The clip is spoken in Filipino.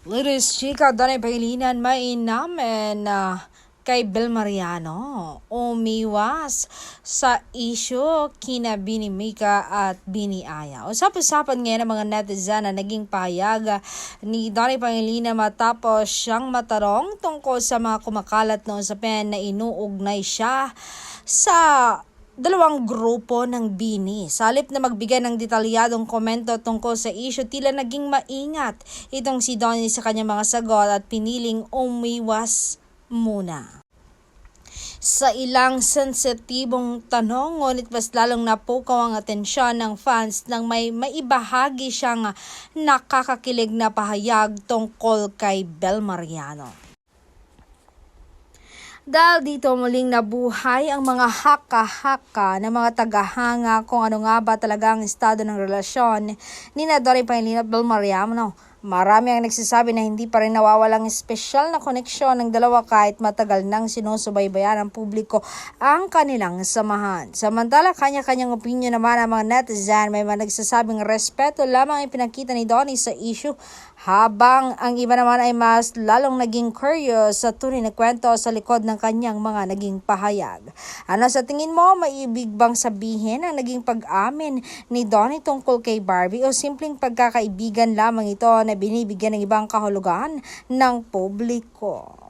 Ladies, chika, danay pagilinan namin kay Bel Mariano. Umiwas sa isyu kina Bini Mika at Bini Aya. Usap-usapan ngayon ng mga netizen na naging pahayag ni Danay Pangilinan matapos siyang matarong tungkol sa mga kumakalat na usapin na inuugnay siya sa dalawang grupo ng Bini. Sa halip na magbigay ng detalyadong komento tungkol sa issue, tila naging maingat itong si Donnie sa kanyang mga sagot at piniling umiwas muna sa ilang sensitibong tanong, ngunit mas lalong napukaw ang atensyon ng fans nang may maibahagi siyang nakakakilig na pahayag tungkol kay Bel Mariano. Dahil dito muling nabuhay ang mga haka-haka ng mga tagahanga kung ano nga ba talaga ang estado ng relasyon ni Danay Pangilinan at Bel Mariano. Marami ang nagsasabi na hindi pa rin nawawalang espesyal na koneksyon ng dalawa kahit matagal nang sinusubaybayan ng publiko ang kanilang samahan. Samantala, kanya-kanyang opinion naman ang mga netizen. May mga nagsasabing respeto lamang ang pinakita ni Donnie sa issue, habang ang iba naman ay mas lalong naging curious sa tunay na kwento sa likod ng kanyang mga naging pahayag. Ano sa tingin mo, may ibig bang sabihin ang naging pag-amin ni Donnie tungkol kay Barbie o simpleng pagkakaibigan lamang ito na binibigyan ng ibang kahulugan ng publiko?